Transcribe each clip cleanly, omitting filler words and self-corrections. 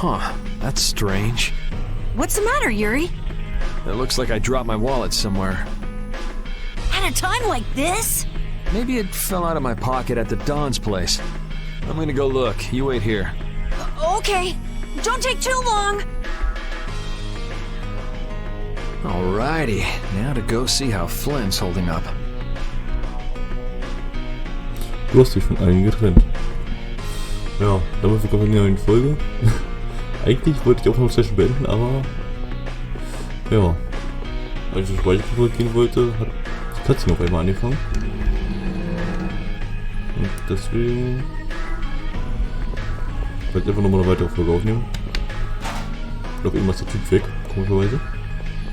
Huh, that's strange. What's the matter, Yuri? It looks like I dropped my wallet somewhere. At a time like this? Maybe it fell out of my pocket at the Don's place. I'm gonna go look. You wait here. Okay. Don't take too long. Alrighty, now to go see how Flynn's holding up. Du hast dich von allen getrennt. Ja, damit willkommen in der neuen Folge. Eigentlich wollte ich auch noch eine Session beenden, aber ja, als ich zur Speicherkontrolle gehen wollte, hat die Cutscene auf einmal angefangen. Und deswegen werde ich einfach nochmal eine weitere Folge aufnehmen. Ich glaube, irgendwas ist der Typ weg, komischerweise.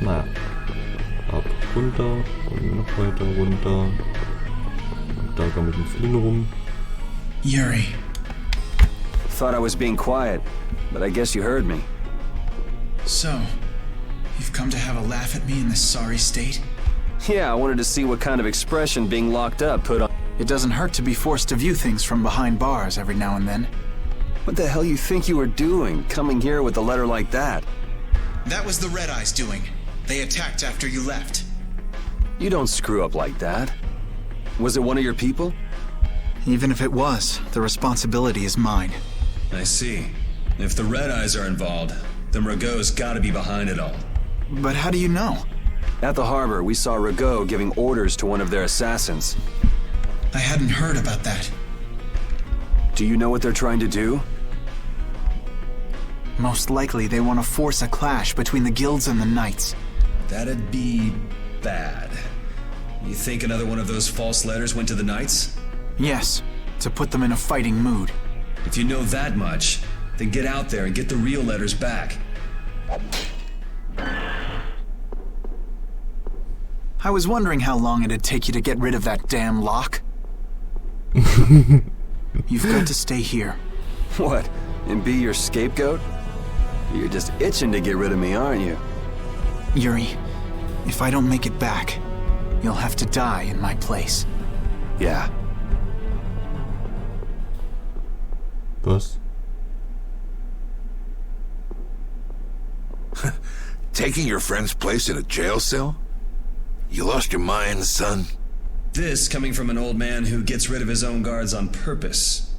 Naja. Ab, runter, und noch weiter, runter. Und da kann mit dem Flynn rum. Yuri. Thought I was being quiet, but I guess you heard me. So, you've come to have a laugh at me in this sorry state? Yeah, I wanted to see what kind of expression being locked up put on. It doesn't hurt to be forced to view things from behind bars every now and then. What the hell you think you were doing, coming here with a letter like that? That was the Red Eyes doing. They attacked after you left. You don't screw up like that. Was it one of your people? Even if it was, the responsibility is mine. I see. If the Red Eyes are involved, then Rago's gotta be behind it all. But how do you know? At the harbor, we saw Rago giving orders to one of their assassins. I hadn't heard about that. Do you know what they're trying to do? Most likely they want to force a clash between the guilds and the knights. That'd be bad. You think another one of those false letters went to the Knights? Yes, to put them in a fighting mood. If you know that much, then get out there and get the real letters back. I was wondering how long it'd take you to get rid of that damn lock. You've got to stay here. What, and be your scapegoat? You're just itching to get rid of me, aren't you? Yuri, if I don't make it back, you'll have to die in my place. Yeah. Was? Taking your friend's place in a jail cell? You lost your mind, son? This coming from an old man who gets rid of his own guards on purpose.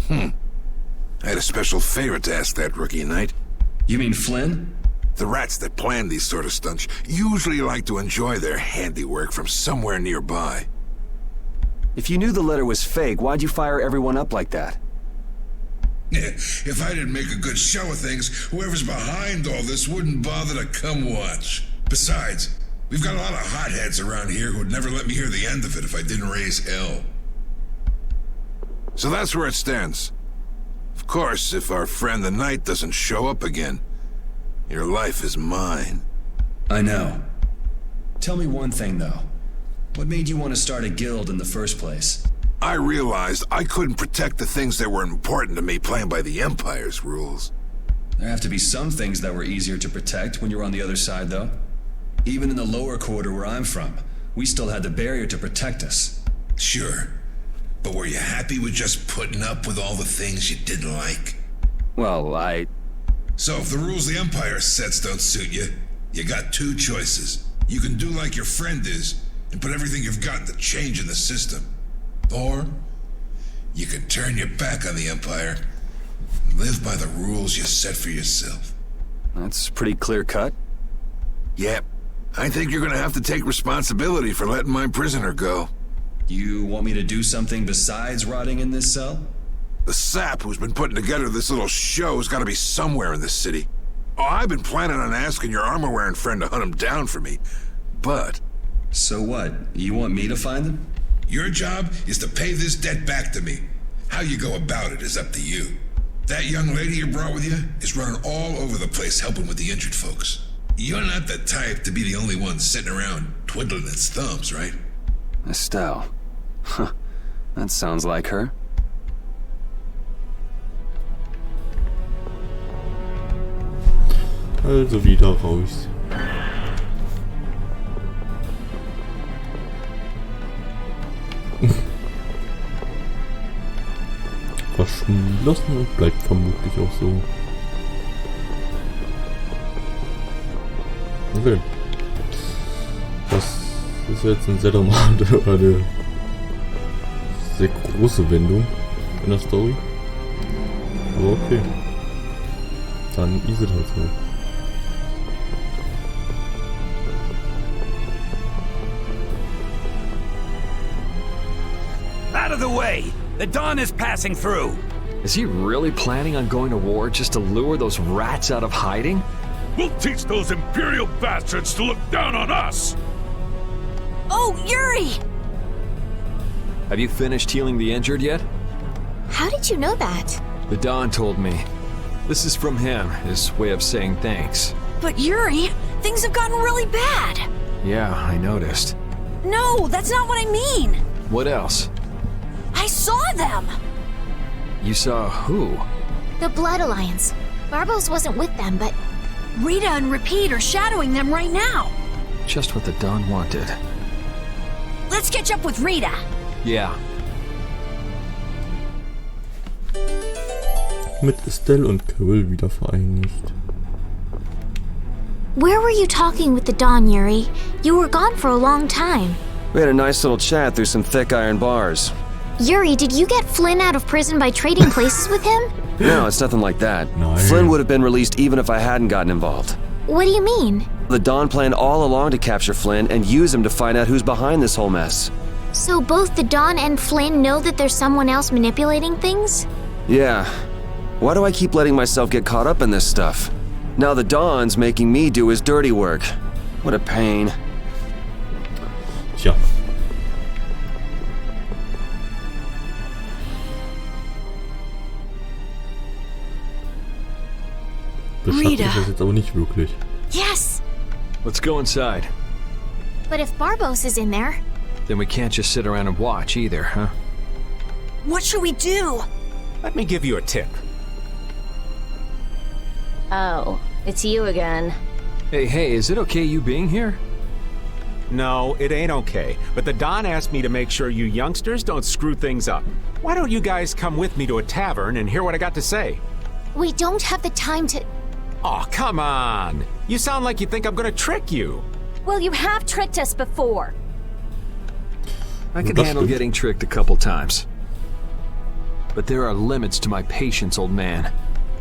I had a special favor to ask that rookie knight. You mean Flynn? The rats that plan these sort of stunts usually like to enjoy their handiwork from somewhere nearby. If you knew the letter was fake, why'd you fire everyone up like that? If I didn't make a good show of things, whoever's behind all this wouldn't bother to come watch. Besides, we've got a lot of hotheads around here who'd never let me hear the end of it if I didn't raise hell. So that's where it stands. Of course, if our friend the knight doesn't show up again, your life is mine. I know. Tell me one thing, though. What made you want to start a guild in the first place? I realized I couldn't protect the things that were important to me playing by the Empire's rules. There have to be some things that were easier to protect when you were on the other side, though. Even in the lower quarter where I'm from, we still had the barrier to protect us. Sure. But were you happy with just putting up with all the things you didn't like? Well, So if the rules the Empire sets don't suit you, you got two choices. You can do like your friend is, and put everything you've got into change in the system. Or, you can turn your back on the Empire, and live by the rules you set for yourself. that's pretty clear cut. Yep. I think you're gonna have to take responsibility for letting my prisoner go. You want me to do something besides rotting in this cell? The sap who's been putting together this little show's gotta be somewhere in this city. Oh, I've been planning on asking your armor-wearing friend to hunt him down for me, but... So what? You want me to find them? Your job is to pay this debt back to me. How you go about it is up to you. That young lady you brought with you is running all over the place helping with the injured folks. You're not the type to be the only one sitting around twiddling its thumbs, right? Estelle. Huh. That sounds like her. Also wieder raus. Verschlossen und bleibt vermutlich auch so. Okay. Das ist jetzt ein sehr dramatisch oder eine sehr große Wendung in der Story. Aber okay. Dann ist es halt so. Out of the way! The Dawn is passing through! Is he really planning on going to war just to lure those rats out of hiding? We'll teach those Imperial bastards to look down on us! Oh, Yuri! Have you finished healing the injured yet? How did you know that? The Don told me. This is from him, his way of saying thanks. But Yuri, things have gotten really bad. Yeah, I noticed. No, that's not what I mean. What else? I saw them. You saw who? The Blood Alliance. Barbos wasn't with them, but... Rita and Repeat are shadowing them right now. Just what the Don wanted. Let's catch up with Rita. Yeah. Mit Estelle und Quill wieder vereinigt. Where were you talking with the Dawn, Yuri? You were gone for a long time. We had a nice little chat through some thick iron bars. Yuri, did you get Flynn out of prison by trading places with him? No, it's nothing like that. No. Flynn would have been released even if I hadn't gotten involved. What do you mean? The Dawn planned all along to capture Flynn and use him to find out who's behind this whole mess. So both the Dawn and Flynn know that there's someone else manipulating things? Yeah. Why do I keep letting myself get caught up in this stuff? Now the Dawn's making me do his dirty work. What a pain. Tja. Beschafft ist das jetzt aber nicht wirklich. Yes! Let's go inside. But if Barbos is in there... Then we can't just sit around and watch either, huh? What should we do? Let me give you a tip. Oh, it's you again. Hey, is it okay you being here? No, it ain't okay. But the Don asked me to make sure you youngsters don't screw things up. Why don't you guys come with me to a tavern and hear what I got to say? We don't have the time to... Oh, come on! You sound like you think I'm gonna trick you. Well, you have tricked us before. I can handle getting tricked a couple times. But there are limits to my patience, old man.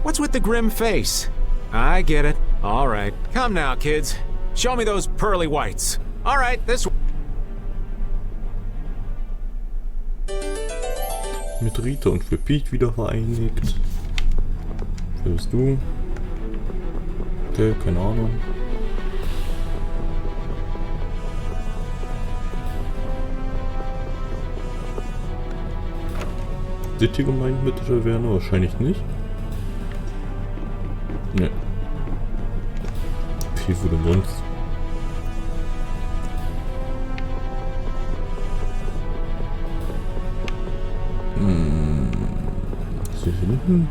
What's with the grim face? I get it. All right. Come now, kids. Show me those pearly whites. All right, this... Mit Rita und Repeat wieder vereinigt. Wer bist du? Okay, keine Ahnung. Sind die gemeint mit der Taverne? Wahrscheinlich nicht. Ne. Wie wo denn sonst? Ist hier hinten?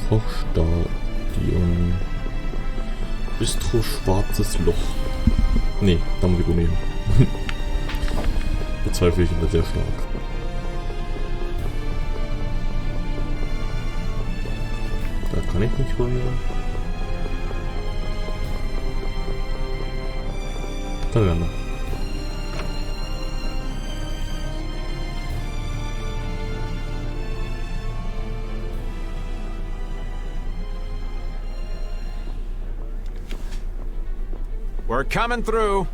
Kochstadion. Bistro Schwarzes Loch. Nee, da muss ich nehmen. Bezweifle ich immer sehr stark. Da kann ich nicht rein. Taverne. We're coming through.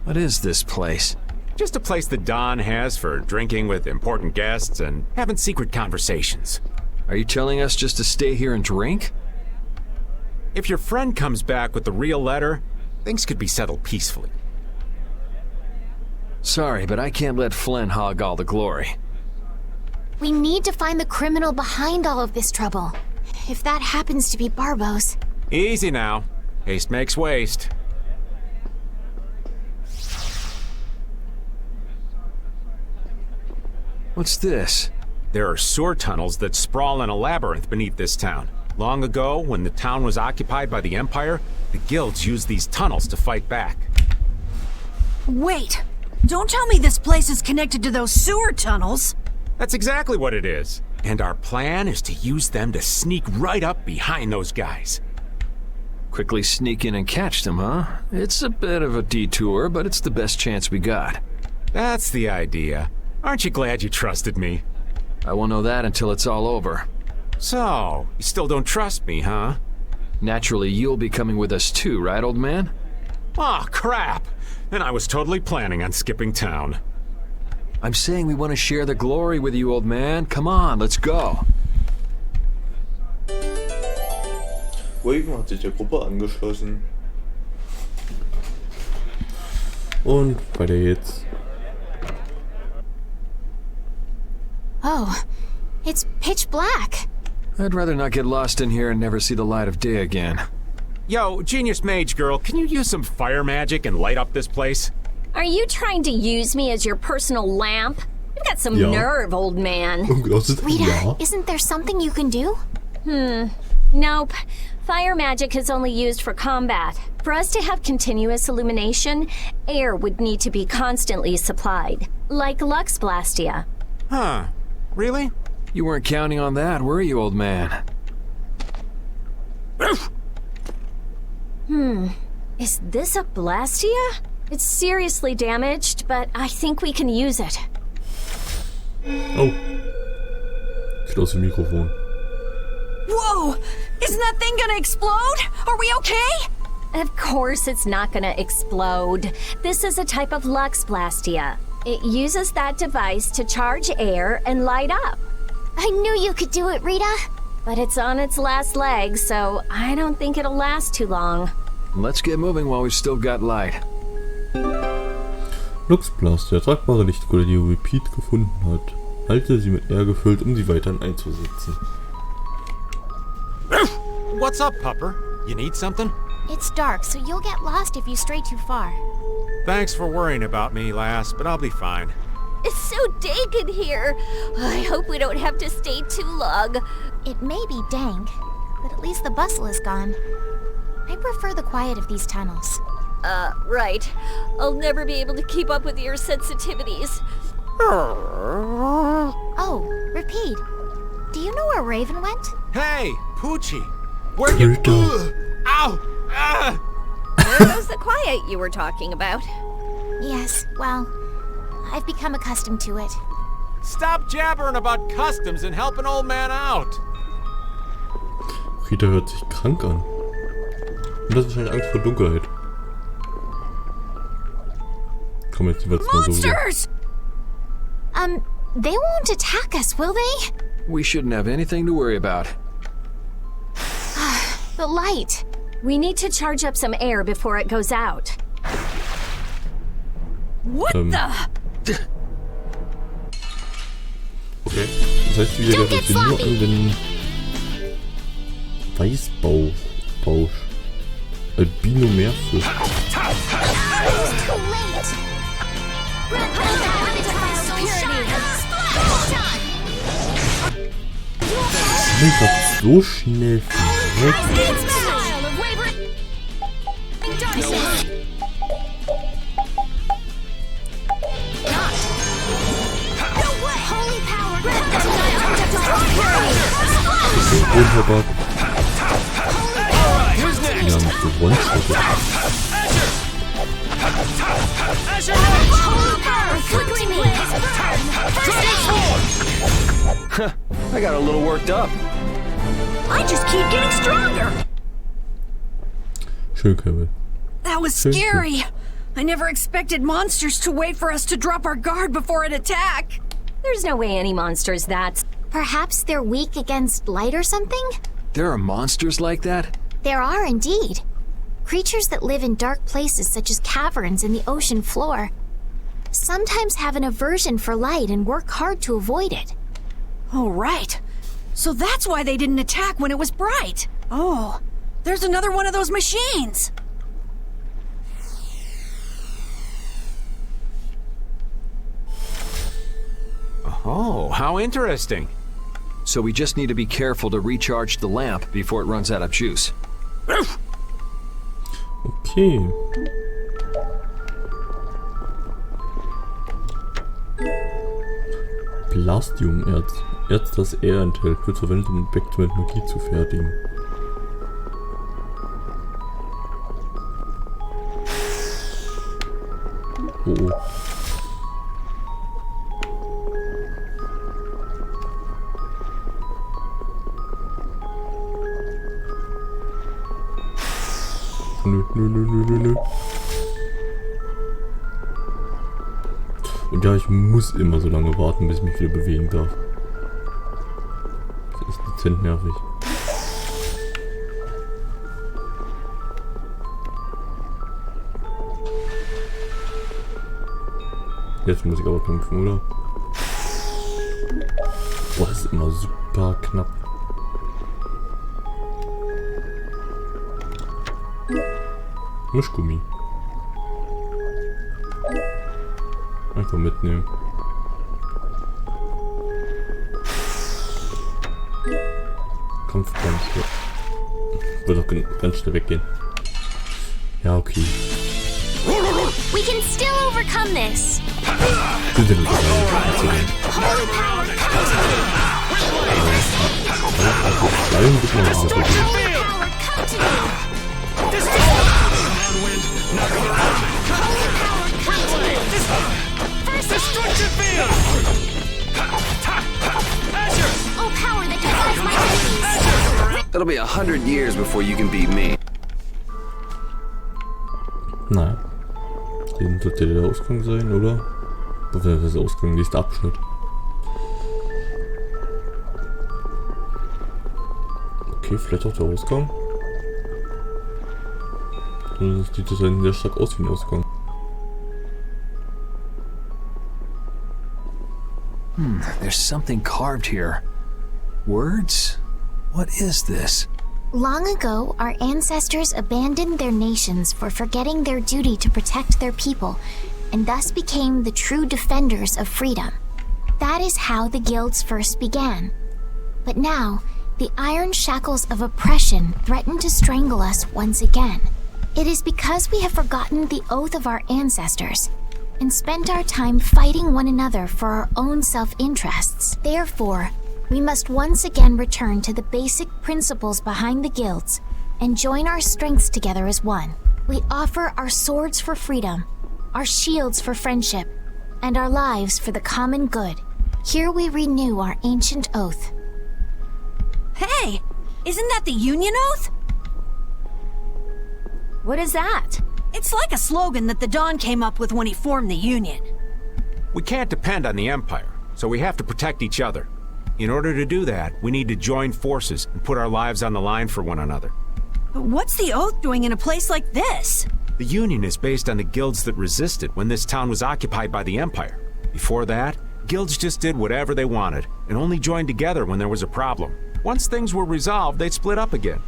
What is this place? Just a place the Don has for drinking with important guests and having secret conversations. Are you telling us just to stay here and drink? If your friend comes back with the real letter, things could be settled peacefully. Sorry, but I can't let Flynn hog all the glory. We need to find the criminal behind all of this trouble. If that happens to be Barbos... Easy now. Haste makes waste. What's this? There are sewer tunnels that sprawl in a labyrinth beneath this town. Long ago, when the town was occupied by the Empire, the guilds used these tunnels to fight back. Wait, Don't tell me this place is connected to those sewer tunnels. That's exactly what it is. And our plan is to use them to sneak right up behind those guys. Quickly sneak in and catch them, huh? It's a bit of a detour, but it's the best chance we got. That's the idea. Aren't you glad you trusted me? I won't know that until it's all over. So, you still don't trust me, huh? Naturally, you'll be coming with us too, right, old man? Aw, crap! And I was totally planning on skipping town. I'm saying we want to share the glory with you, old man. Come on, let's go. Raven hat sich der Gruppe angeschlossen. Und weiter jetzt. Oh, it's pitch black. I'd rather not get lost in here and never see the light of day again. Yo, Genius Mage Girl, can you use some fire magic and light up this place? Are you trying to use me as your personal lamp? You've got some nerve, old man. Rita, isn't there something you can do? Nope. Fire magic is only used for combat. For us to have continuous illumination, air would need to be constantly supplied. Like Lux Blastia. Huh. Really? You weren't counting on that, were you, old man? Is this a Blastia? It's seriously damaged, but I think we can use it. Oh. Sieht aus wie ein Mikrofon. Whoa! Isn't that thing gonna explode? Are we okay? Of course it's not gonna explode. This is a type of Lux Blastia. It uses that device to charge air and light up. I knew you could do it, Rita. But it's on its last legs, so I don't think it'll last too long. Let's get moving while we've still got light. Luxblast, der tragbare Lichtkohle, die Repeat gefunden hat. Halte sie mit Air gefüllt, um sie weiterhin einzusetzen. What's up, Pupper? You need something? It's dark, so you'll get lost if you stray too far. Thanks for worrying about me, lass, but I'll be fine. It's so dank in here. I hope we don't have to stay too long. It may be dank, but at least the bustle is gone. I prefer the quiet of these tunnels. Right. I'll never be able to keep up with your sensitivities. Oh, Repeat. Do you know where Raven went? Hey, Poochie! Where you... Ow! Ah! There goes the quiet you were talking about. Yes, well, I've become accustomed to it. Stop jabbering about customs and help an old man out! Rita hört sich krank an. Und das ist wahrscheinlich Angst vor Dunkelheit. Komm, jetzt jeweils mal so. Monsters! They won't attack us, will they? We shouldn't have anything to worry about. The light. We need to charge up some air before it goes out. What the? Okay, das heißt wieder, dass wir nur an den Weißbausch Albino Meerfisch. Das ist so schnell weg. Unhörbar. Die haben mich gewonshottet. I got a little worked up. I just keep getting stronger. Schön, Kevin. That was scary. I never expected monsters to wait for us to drop our guard before an attack. There's no way any monster's that. Perhaps they're weak against light or something? There are monsters like that? There are indeed. Creatures that live in dark places such as caverns in the ocean floor sometimes have an aversion for light and work hard to avoid it. Oh, right. So that's why they didn't attack when it was bright. Oh, there's another one of those machines. Oh, how interesting. So we just need to be careful to recharge the lamp before it runs out of juice. Okay. Plastium-Erz. Erz, das er enthält, wird verwendet, um Vektor mit Magie zu fertigen. Oh oh. Nö. Und ja, ich muss immer so lange warten, bis ich mich wieder bewegen darf. Das ist dezent nervig. Jetzt muss ich aber kämpfen, oder? Boah, das ist immer super knapp. Mischgummi. Einfach mitnehmen. Kampfkampf. Wird doch ganz schnell weggehen. Ja, okay. We can still overcome this. It'll be 100 years before you can beat me. Naja. Hier sollte der Ausgang sein, oder? Oder das ist der Ausgang, nächster Abschnitt. Okay, vielleicht auch der Ausgang. Dann sieht das sehr stark aus wie ein Ausgang. There's something carved here. Words? What is this? Long ago, our ancestors abandoned their nations for forgetting their duty to protect their people, and thus became the true defenders of freedom. That is how the guilds first began. But now, the iron shackles of oppression threaten to strangle us once again. It is because we have forgotten the oath of our ancestors and spent our time fighting one another for our own self-interests. Therefore, we must once again return to the basic principles behind the guilds and join our strengths together as one. We offer our swords for freedom, our shields for friendship, and our lives for the common good. Here we renew our ancient oath. Hey! Isn't that the Union Oath? What is that? It's like a slogan that the Don came up with when he formed the Union. We can't depend on the Empire, so we have to protect each other. In order to do that, we need to join forces and put our lives on the line for one another. But what's the Oath doing in a place like this? The Union is based on the guilds that resisted when this town was occupied by the Empire. Before that, guilds just did whatever they wanted and only joined together when there was a problem. Once things were resolved, they'd split up again.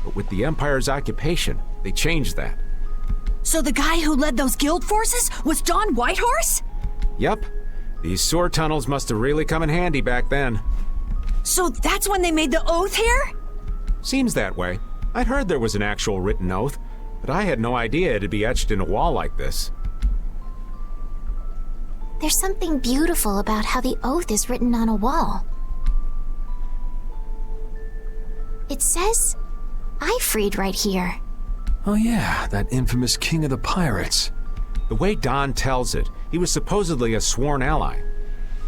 But with the Empire's occupation, they changed that. So the guy who led those guild forces was Don Whitehorse? Yep. These sword tunnels must have really come in handy back then. So that's when they made the Oath here? Seems that way. I'd heard there was an actual written oath, but I had no idea it'd be etched in a wall like this. There's something beautiful about how the oath is written on a wall. It says, "Ifrid" right here. Oh yeah, that infamous king of the pirates. The way Don tells it, he was supposedly a sworn ally.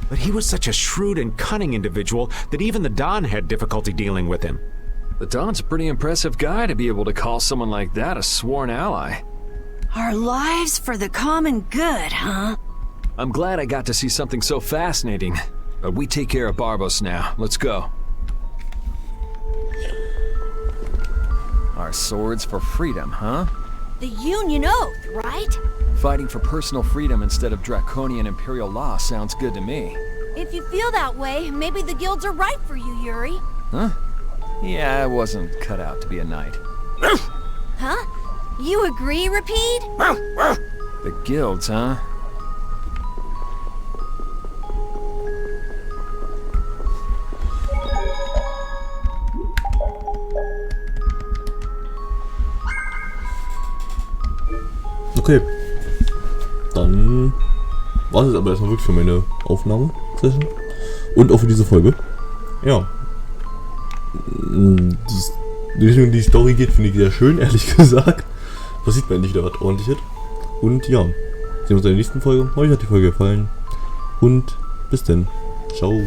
But he was such a shrewd and cunning individual that even the Don had difficulty dealing with him. The Don's a pretty impressive guy to be able to call someone like that a sworn ally. Our lives for the common good, huh? I'm glad I got to see something so fascinating. But we take care of Barbos now. Let's go. Our swords for freedom, huh? The Union Oath, right? Fighting for personal freedom instead of draconian imperial law sounds good to me. If you feel that way, maybe the guilds are right for you, Yuri. Huh? Yeah, I wasn't cut out to be a knight. Huh? You agree, Rapide? The guilds, huh? Okay. Dann war es aber erstmal wirklich für meine Aufnahme-Session. Und auch für diese Folge. Ja. Die Richtung, in die Story geht, finde ich sehr schön, ehrlich gesagt. Da sieht man endlich wieder was Ordentliches. Und ja, sehen wir uns in der nächsten Folge. Euch hat die Folge gefallen. Und bis dann. Ciao.